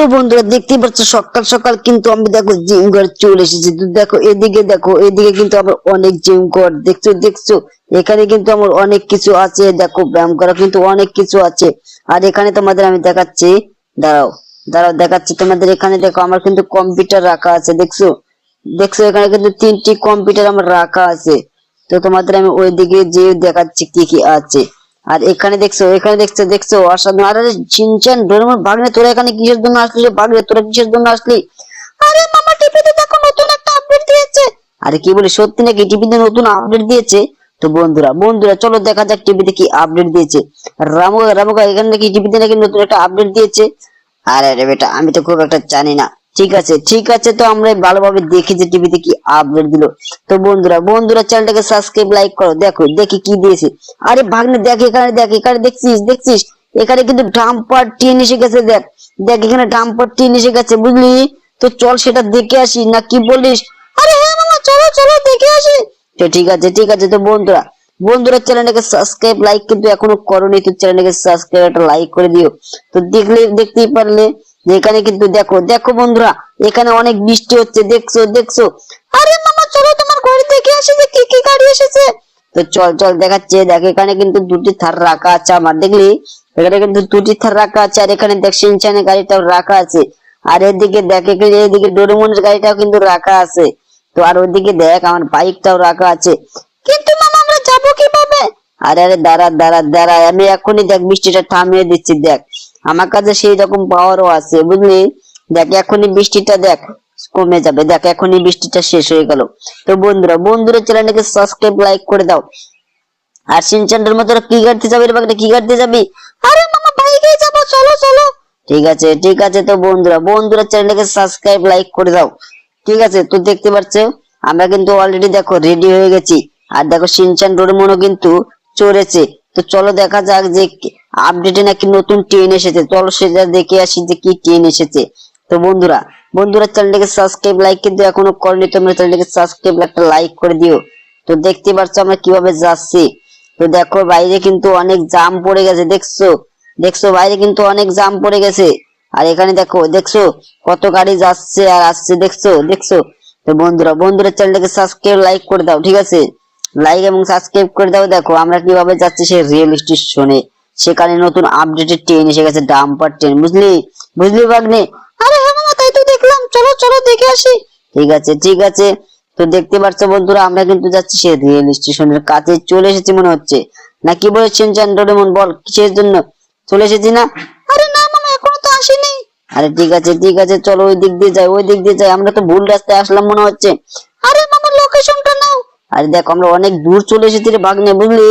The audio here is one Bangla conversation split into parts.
তো বন্ধুরা দেখতেই পাচ্ছ সকাল সকাল কিন্তু আমি দেখো জিম ঘর চলে এসেছি। তো দেখো এদিকে কিন্তু আমার অনেক জিম ঘর দেখছো এখানে কিন্তু আমার অনেক কিছু আছে। দেখো ব্যায়াম করা কিন্তু অনেক কিছু আছে। আর এখানে তোমাদের আমি দেখাচ্ছি, দাঁড়াও দাঁড়াও দেখাচ্ছি তোমাদের। এখানে দেখো আমার কিন্তু কম্পিউটার রাখা আছে, দেখছো দেখছো এখানে কিন্তু 3টি কম্পিউটার আমার রাখা আছে। তো তোমাদের আমি ওইদিকে যে দেখাচ্ছি কি কি আছে। আর এখানে দেখছো অসাধারণ। আরে চিনচান ডোরেমন ভাগ্নে, তোরা এখানে কিসের জন্য আসলি রে ভাগ্নে? তোরা কিসের জন্য আসলি? আরে মামা টিভিতে দেখো নতুন একটা আপডেট দিয়েছে। আরে কি বলি, সত্যি নাকি টিভিতে নতুন আপডেট দিয়েছে? তো বন্ধুরা চলো দেখা যাক টিভিতে কি আপডেট দিয়েছে। রামুকা এখানে নাকি টিভিতে নাকি নতুন একটা আপডেট দিয়েছে। আরে রে বেটা, আমি তো খুব একটা জানি না। ঠিক আছে তো আমরা ভালোভাবে দেখি যে টিভিতে কি আপডেট দিল। তো বন্ধুরা চ্যানেলটাকে সাবস্ক্রাইব লাইক করো, দেখো দেখি কি দিয়েছে। আরে ভাগ্নে দেখ, এখানে দেখছিস এখানে কিন্তু ডাম্পার ট্রেন এসে গেছে। দেখ দেখ এখানে ডাম্পার ট্রেন এসে গেছে, বুঝলি? তো চল সেটা দেখে আসি, না কি বলিস? আরে হ্যাঁ মামা, চলো চলো দেখে আসি। তো ঠিক আছে তো বন্ধুরা চ্যানেলটাকে সাবস্ক্রাইব লাইক কিন্তু এখনো করোনি, তো চ্যানেলটাকে সাবস্ক্রাইব একটা লাইক করে দিও। তো দেখতেই পারলে যে এখানে কিন্তু দেখো দেখো বন্ধুরা, এখানে অনেক বৃষ্টি হচ্ছে, দেখছো। আরে মামা চলো তোমার ঘরে দেখে আসি যে কি কি গাড়ি এসেছে। তো চল দেখাচ্ছে। দেখ এখানে কিন্তু দুটি থার রাখা আছে আমার, দেখলি? এখানে কিন্তু দুটি থার রাখা আছে। আর এখানে দেখ সিনচানের গাড়িটাও রাখা আছে। আর এদিকে ডোরেমনের গাড়িটাও কিন্তু রাখা আছে। তো আর ওইদিকে দেখ আমার বাইকটাও রাখা আছে। কিন্তু মামা আমরা যাবো কিভাবে? আরে দাঁড়া, আমি এখনই দেখ বৃষ্টিটা থামিয়ে দিচ্ছি। দেখ আমার কাছে সেই রকম পাওয়ারও আছে, বুঝলি? দেখ এখনই বৃষ্টিটা দেখ কমে যাবে। দেখ এখনই বৃষ্টিটা শেষ হয়ে গেল। তো বন্ধুরা চ্যানেলটাকে সাবস্ক্রাইব লাইক করে দাও। আর সিনচানের মতো কি গাড়িতে যাবি রে বাগটা, কি গাড়িতে যাবি? আরে মামা বাইকে যাবো, চলো। ঠিক আছে তো বন্ধুরা চ্যানেলটাকে সাবস্ক্রাইব লাইক করে দাও। ঠিক আছে তো দেখতে পাচ্ছ আমরা কিন্তু অলরেডি দেখো রেডি হয়ে গেছি। আর দেখো সিনচান ডোরেমনও কিন্তু চড়েছে। তো চলো দেখা যাক যে আপডেটে নাকি নতুন ট্রেন এসেছে। চলো সেটা দেখে আসি যে কি ট্রেন এসেছে। তো বন্ধুরা চ্যানেলটাকে সাবস্ক্রাইব লাইক কিন্তু এখনো করনি, তোমরা চ্যানেলটাকে সাবস্ক্রাইব একটা লাইক করে দিও। তো দেখতে পাচ্ছ আমরা কিভাবে যাচ্ছি। তো দেখো বাইরে কিন্তু অনেক জাম পড়ে গেছে, দেখছো বাইরে কিন্তু অনেক জাম পড়ে গেছে। আর এখানে দেখছো কত গাড়ি যাচ্ছে আর আসছে, দেখছো। তো বন্ধুরা চ্যানেলটাকে সাবস্ক্রাইব লাইক করে দাও, ঠিক আছে? লাইক এবং সাবস্ক্রাইব করে দাও। দেখো আমরা কিভাবে যাচ্ছি সেই রেল স্টেশনে। সেখানে নতুন আপডেটেড ট্রেন এসে গেছে, ডাম্পার ট্রেন, বুঝলি ভাগ্নে? আরে হ্যাঁ মামা, তাই তো দেখলাম। চলো দেখে আসি। ঠিক আছে তো দেখতে পাচ্ছ বন্ধুরা, আমরা কিন্তু যাচ্ছি সেই রেল স্টেশনের কাছে চলে এসেছি মনে হচ্ছে। না কি বলেছেন চান ডোরেমন, বল কিসের জন্য চলে এসেছি না? আরে না মামা, এখনো তো আসেনি। আরে ঠিক আছে চলো ওই দিক দিয়ে যাই। আমরা তো ভুল রাস্তায় আসলাম মনে হচ্ছে। আরে মামা লোকেশনটা নাও। আরে দেখো আমরা অনেক দূর চলে এসেছি রে ভাগ্নে, বুঝলি?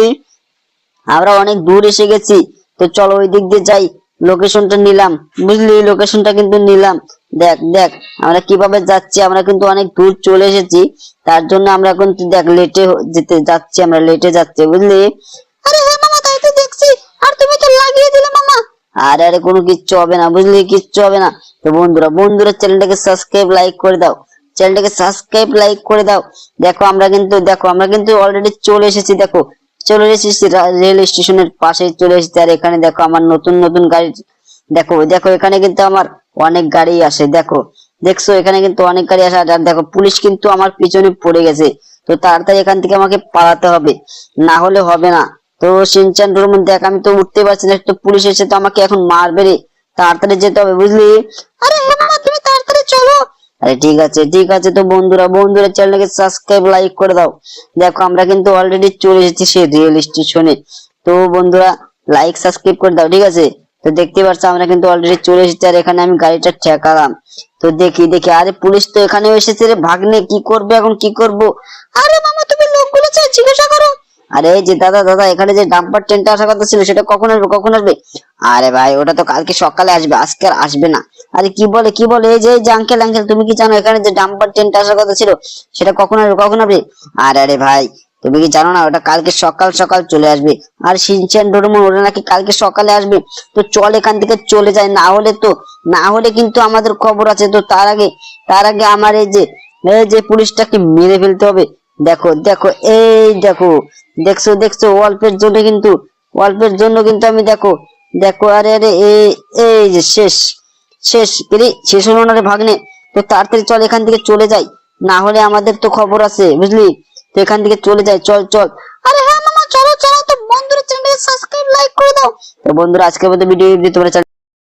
আমরা অনেক দূর এসে গেছি। তো চলো ওই দিক দিয়ে যাই। লোকেশনটা নিলাম, বুঝলি? লোকেশনটা কিন্তু নিলাম। দেখ আমরা কিভাবে যাচ্ছি। আমরা কিন্তু অনেক দূর চলে এসেছি। তার জন্য আমরা কিন্তু দেখ লেটে যাচ্ছি, বুঝলি? আরে হ্যাঁ মামা, তাই তো দেখছি। আর তুমি তো লাগিয়ে দিলে মামা। আরে কোনো কিচ্ছু হবে না, বুঝলি? কিচ্ছু হবে না। তো বন্ধুরা চ্যানেলটাকে সাবস্ক্রাইব লাইক করে দাও। দেখো আমরা কিন্তু অলরেডি চলে এসেছি। চলে এসেছি রেল স্টেশনের পাশে চলে এসেছি। আর এখানে দেখো আমার নতুন গাড়ি। দেখো এখানে কিন্তু আমার অনেক গাড়ি আসে। দেখছো এখানে কিন্তু অনেক গাড়ি আসে। আর দেখো পুলিশ কিন্তু আমার পিছনে পড়ে গেছে। তো তাড়াতাড়ি এখান থেকে আমাকে পালাতে হবে, না হলে হবে না। তো সিনচান ডোরেমন দেখ, আমি তো উঠতে পারছি না, তো পুলিশ এসে তো আমাকে এখন মারবে রে। তাড়াতাড়ি যেতে হবে, বুঝলি? আরে হ্যাঁ মামা, তুমি তাড়াতাড়ি চলো। আরে ঠিক আছে তো বন্ধুরা চ্যানেলটাকে সাবস্ক্রাইব লাইক করে দাও। দেখো আমরা কিন্তু অলরেডি চলে এসেছি সেই রেল স্টেশনে। তো বন্ধুরা লাইক সাবস্ক্রাইব করে দাও, ঠিক আছে? তো দেখতে পাচ্ছ আমরা কিন্তু অলরেডি চলে এসেছি। আর এখানে আমি গাড়িটা ঠেকালাম। তো দেখি আরে পুলিশ তো এখানেও এসেছে রে ভাগ্নে, কি করবে এখন, কি করব? আরে মামা তুমি লোকগুলো চাই জিজ্ঞাসা করো। আরে এই যে দাদা এখানে যে ডাম্পার ট্রেনটা আসার কথা ছিল সেটা কখন আসবে? আরে ভাই ওটা তো কালকে সকালে আসবে, আজকে আর আসবে না। আরে কি বলে এই যে আঙ্কেল তুমি কি জানো এখানে যে ডাম্পার ট্রেনটা আসার কথা ছিল সেটা কখন আসবে? আরে ভাই তুমি কি জানো না ওটা কালকে সকাল সকাল চলে আসবে। আর শিনচ্যান ডোরেমন ওরা নাকি কালকে সকালে আসবে। তো চল এখান থেকে চলে যায়, না হলে কিন্তু আমাদের খবর আছে। তো তার আগে আমার এই যে পুলিশটাকে মেরে ফেলতে হবে। দেখো এই দেখছো অল্পের জন্য কিন্তু আমি দেখো আরে এই যে শেষ শেষ হলো না রে ভাগ্নে। তো তাড়াতাড়ি চল এখান থেকে চলে যাই, না হলে আমাদের তো খবর আছে বুঝলি। তো এখান থেকে চলে যাই, চল চল। আরে হ্যাঁ মামা, চলো চলো। তো বন্ধুরা চ্যানেলটাকে সাবস্ক্রাইব লাইক করে দাও। তো বন্ধুরা আজকের মতো ভিডিও যদি তোমরা